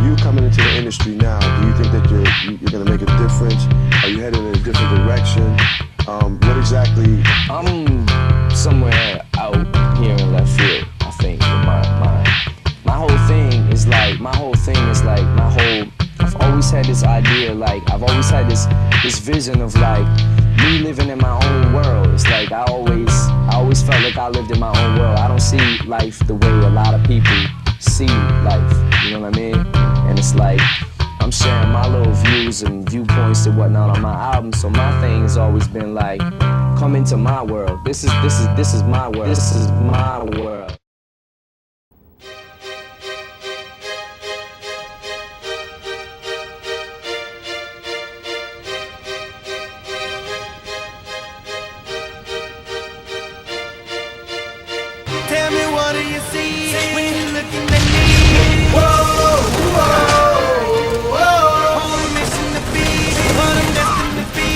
you coming into the industry now, do you think that you're gonna make a difference? Are you headed in a different direction? What exactly? I'm somewhere out here in left field, I think. My whole thing is like, I've always had this idea, like, I've always had this vision of like, me living in my own world. It's like, I always felt like I lived in my own world. I don't see life the way a lot of people see life, you know what I mean? And it's like, I'm sharing my little views and viewpoints and whatnot on my album. So my thing has always been like, come into my world. This is my world. This is my world. Tell me, what do you see when you're looking at me? Whoa, whoa, whoa. On a mission to be what I'm destined to be.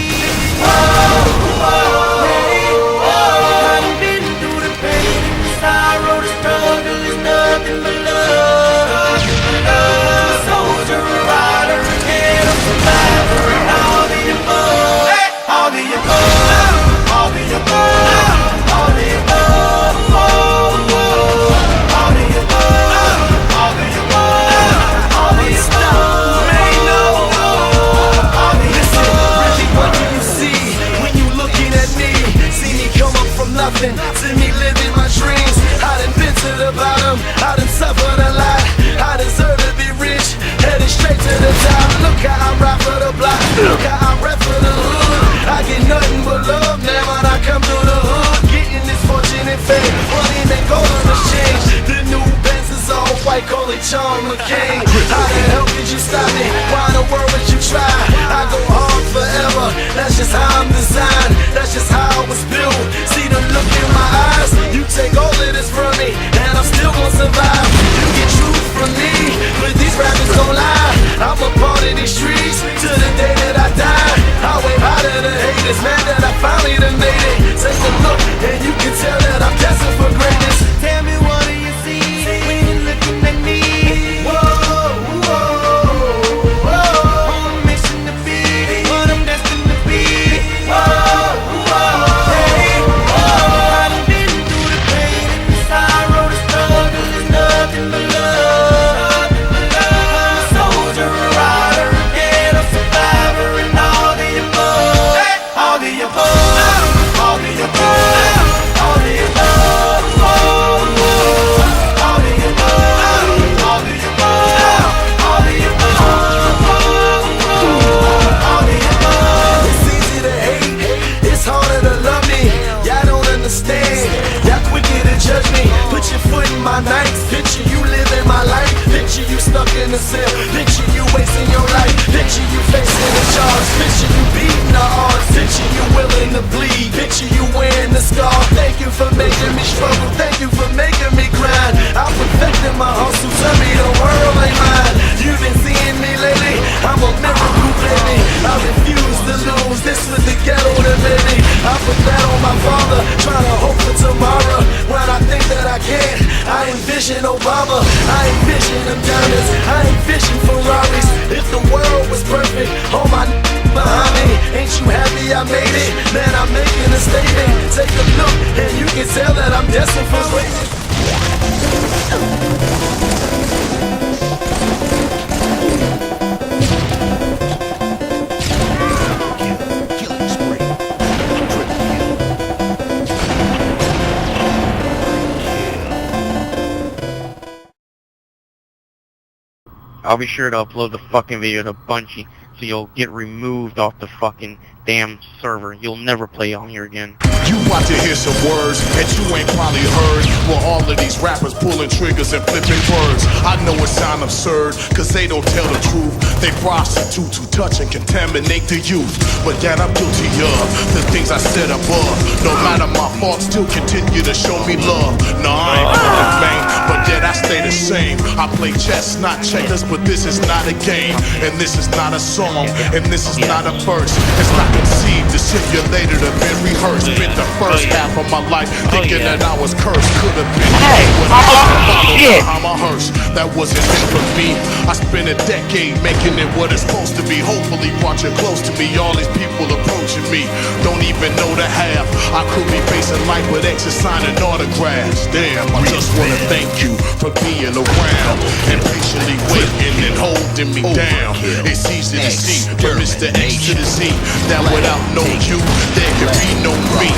Whoa, whoa, hey, whoa. I done been through the pain and the sorrow, the struggle is nothing but love. I'm a soldier, a rider, a kid, a survivor, and all the above. All the above, all the above, all the above. Nothing to me living my dreams. I done been to the bottom, I done suffered a lot. I deserve to be rich, headed straight to the top. Look how I rap for the block, look how I rap for the hood. I get nothing but love now when I come through the hood. Getting this fortune and fame, money and gold on the change. The new Benz is all white, call it John McCain. How the hell could you stop me? Why in the world would you try? I go hard forever, that's just how I'm designed. That's just how I was built. See the look in my eyes, you take all of this from me, and I'm still gonna survive. You get truth from me, but these rappers don't lie. I'm a part of these streets, to the day that I die. I wave out to the haters, man, that I finally done made it. Take a look, and you can tell that I'm destined for greatness. Tell me, what do you see when you're looking at me? Whoa, whoa, whoa. On a mission to be what I'm destined to be. Whoa, whoa, hey, whoa. I done been through the pain and the sorrow, the struggle is nothing but love. I'm a soldier, a rider, a kid, a survivor, and all the above. All the above, all the above, all the above, all the above, all the above, all the above, all the above. It's easy to hate, it's harder to love me. Y'all don't understand, y'all quicker to judge me. Put your foot in my nights, picture you living my life. Picture you stuck in a cell, picture you wasting your life. Picture you facing a charge, picture you beating the odds. Picture you willing to bleed, picture you wearing the scar. Thank you for making me struggle, thank you for making me grind. I'm perfecting my hustle, tell me the world ain't mine. You've been seeing me lately, I'm a miracle baby. I refuse to lose, this was the ghetto that made me. I put that on my father, trying to hope for tomorrow. When I think that I can't, I envision Obama. I envision them diamonds, I envision Ferraris. If the world was perfect, all my behind me, ain't you happy I made it? Man, I'm making a statement. Take a look, and you can tell that I'm destined for greatness. I'll be sure to upload the fucking video to Bungie, so you'll get removed off the fucking damn server. You'll never play on here again. You about to hear some words that you ain't probably heard. Well, all of these rappers pulling triggers and flipping birds. I know it sound absurd, cause they don't tell the truth. They prostitute to touch and contaminate the youth. But yet I'm guilty of the things I said above. No matter my faults, still continue to show me love. No, I ain't perfect, man, but yet I stay the same. I play chess, not checkers, but this is not a game. And this is not a song, and this is not a verse. It's not conceived, dissimulated, or been rehearsed. Been the first half of my life thinking that I was cursed. Could have been what I followed behind my hearse. That wasn't meant for me. I spent a decade making it what it's supposed to be. Hopefully brought you close to me. All these people approaching me don't even know the half. I could be facing life with exes signing autographs. Damn, I just wanna thank you for being around and patiently waiting and holding me down. It's easy to see from Mr. X to the Z that without no you, there could be no me.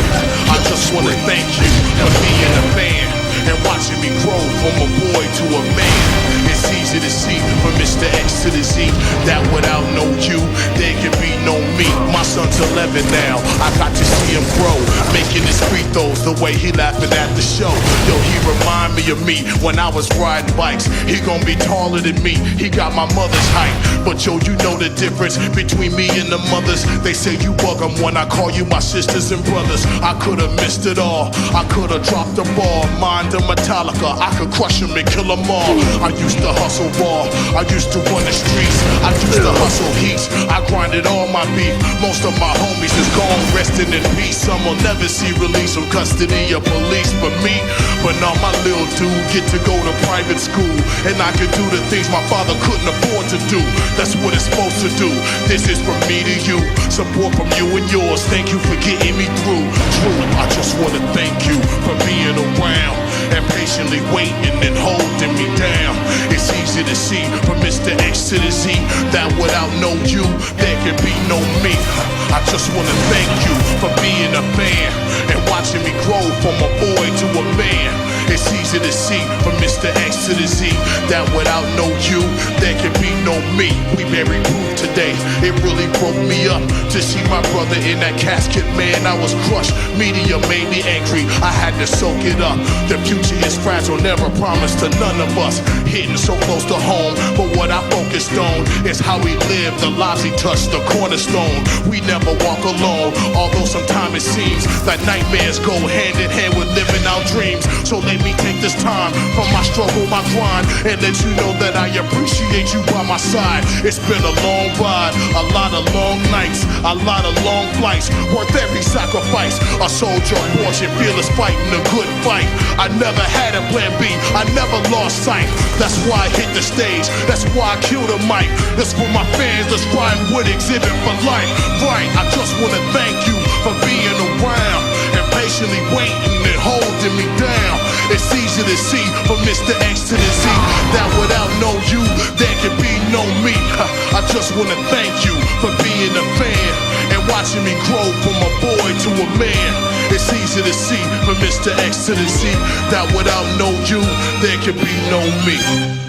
I just wanna thank you for being a fan and watching me grow from a boy to a man. It's easy to see from Mr. X to the Z that without no you, there can be no me. My son's 11 now, I got to see him grow, making his free throws the way he laughing at the show. Yo, he remind me of me when I was riding bikes. He gon' be taller than me, he got my mother's height. But yo, you know the difference between me and the mothers. They say you bug them when I call you my sisters and brothers. I could've missed it all, I could've dropped the ball. Mind the Metallica, I could crush them and kill them all. I used to hustle raw, I used to run the streets, I used to hustle heats, I grinded all my beef. Most of my homies is gone, resting in peace. Some will never see release from custody of police but me. But now my little dude get to go to private school, and I can do the things my father couldn't afford to do. That's what it's supposed to do. This is from me to you, support from you and yours. Thank you for getting me through. True, I just wanna thank you for being around and patiently waiting and holding me down. It's easy to see from Mr. X to the Z that without no you, there can be no me. I just wanna thank you for being a fan and watching me grow from a boy to a man. It's easy to see from Mr. X to the Z that without no you, there can be no me. We very proof today. It really broke me up to see my brother in that casket, man. I was crushed. Media made me angry. I had to soak it up. The future is fragile, never promised to none of us. Hitting so close to home, but what I focused on is how we live, the lives he touched, the cornerstone. We never walk alone, although sometimes it seems that nightmares go hand in hand with living our dreams. So let me take this time from my struggle, my grind, and let you know that I appreciate you by my side. It's been a long ride, a lot of long nights, a lot of long flights, worth every sacrifice. A soldier portion, fearless fighting a good fight. I never had a plan B, I never lost sight. That's why I hit the stage, that's why I killed a mic. That's for my fans, that's why I would exhibit for life. Right, I just wanna thank you for being around and patiently waiting and holding me down. It's easy to see from Mr. X to the Z that without no you, there can be no me. I just wanna thank you for being a fan and watching me grow from a boy to a man. It's easy to see from Mr. X to the Z that without no you, there can be no me.